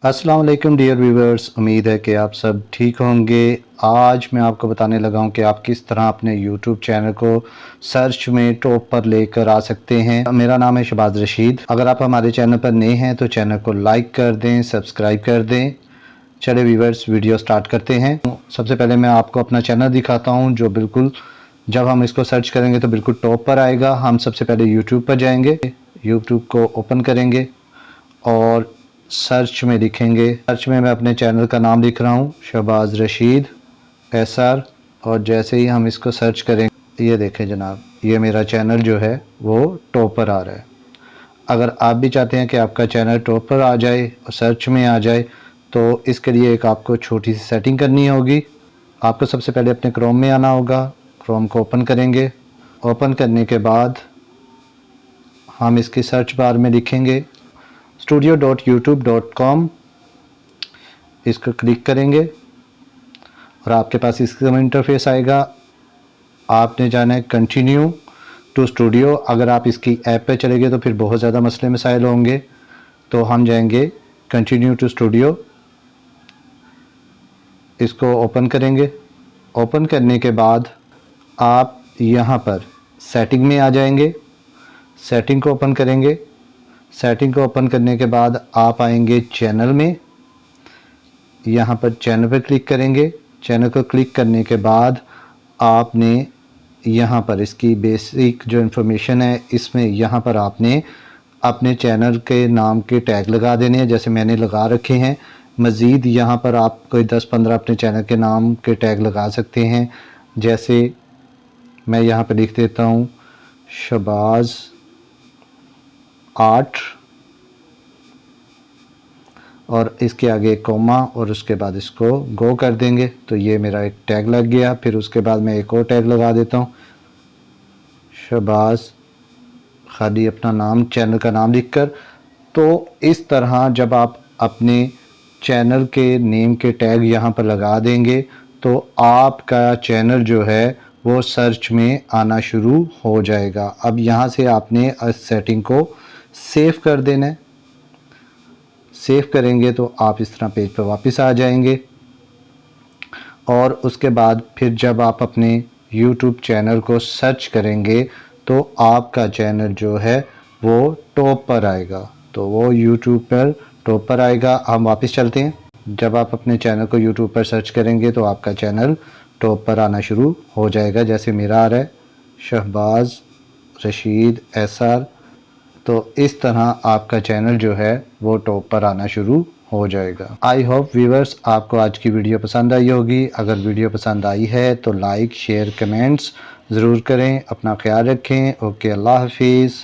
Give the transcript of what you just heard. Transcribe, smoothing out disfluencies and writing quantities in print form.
अस्सलाम वालेकुम dear viewers, उम्मीद है कि आप सब ठीक होंगे। आज मैं आपको बताने लगा हूं कि आप किस तरह अपने YouTube चैनल को सर्च में टॉप पर लेकर आ सकते हैं। मेरा नाम है शहबाज रशीद। अगर आप हमारे चैनल पर नए हैं तो चैनल को लाइक कर दें, सब्सक्राइब कर दें। चले व्यूवर्स, वीडियो स्टार्ट करते हैं। सबसे पहले मैं आपको अपना चैनल दिखाता हूँ जो बिल्कुल जब हम इसको सर्च करेंगे तो बिल्कुल टॉप पर आएगा। हम सबसे पहले YouTube पर जाएंगे, YouTube को ओपन करेंगे और सर्च में लिखेंगे। सर्च में मैं अपने चैनल का नाम लिख रहा हूँ, शहबाज रशीद SR। और जैसे ही हम इसको सर्च करेंगे, ये देखें जनाब, ये मेरा चैनल जो है वो टॉप पर आ रहा है। अगर आप भी चाहते हैं कि आपका चैनल टॉप पर आ जाए और सर्च में आ जाए, तो इसके लिए एक आपको छोटी सी सेटिंग करनी होगी। आपको सबसे पहले अपने क्रोम में आना होगा। क्रोम को ओपन करेंगे। ओपन करने के बाद हम इसकी सर्च बार में लिखेंगे studio.youtube.com। इसको क्लिक करेंगे और आपके पास इसका इंटरफेस आएगा। आपने जाना है कंटिन्यू टू स्टूडियो। अगर आप इसकी ऐप पे चले गए तो फिर बहुत ज़्यादा मसले मसाइल होंगे, तो हम जाएंगे कंटिन्यू टू स्टूडियो। इसको ओपन करेंगे। ओपन करने के बाद आप यहाँ पर सेटिंग में आ जाएंगे। सेटिंग को ओपन करेंगे। सेटिंग को ओपन करने के बाद आप आएंगे चैनल में। यहाँ पर चैनल पर क्लिक करेंगे। चैनल को क्लिक करने के बाद आपने यहाँ पर इसकी बेसिक जो इन्फॉर्मेशन है, इसमें यहाँ पर आपने अपने चैनल के नाम के टैग लगा देने हैं, जैसे मैंने लगा रखे हैं। मज़ीद यहाँ पर आप कोई 10-15 अपने चैनल के नाम के टैग लगा सकते हैं। जैसे मैं यहाँ पर लिख देता हूँ शहबाज 8 और इसके आगे कोमा और उसके बाद इसको गो कर देंगे, तो ये मेरा एक टैग लग गया। फिर उसके बाद मैं एक और टैग लगा देता हूँ, शहबाज, खाली अपना नाम, चैनल का नाम लिखकर। तो इस तरह जब आप अपने चैनल के नेम के टैग यहाँ पर लगा देंगे तो आपका चैनल जो है वो सर्च में आना शुरू हो जाएगा। अब यहाँ से आपने इस सेटिंग को सेव कर देना है। सेव करेंगे तो आप इस तरह पेज पर वापस आ जाएंगे और उसके बाद फिर जब आप अपने YouTube चैनल को सर्च करेंगे तो आपका चैनल जो है वो टॉप पर आएगा। तो वो YouTube पर टॉप पर आएगा। हम वापस चलते हैं। जब आप अपने चैनल को YouTube पर सर्च करेंगे तो आपका चैनल टॉप पर आना शुरू हो जाएगा, जैसे मेरा आ रहा है शहबाज रशीद SR। तो इस तरह आपका चैनल जो है वो टॉप पर आना शुरू हो जाएगा। आई होप व्यूवर्स आपको आज की वीडियो पसंद आई होगी। अगर वीडियो पसंद आई है तो लाइक, शेयर, कमेंट्स ज़रूर करें। अपना ख्याल रखें। ओके, अल्लाह हाफिज़।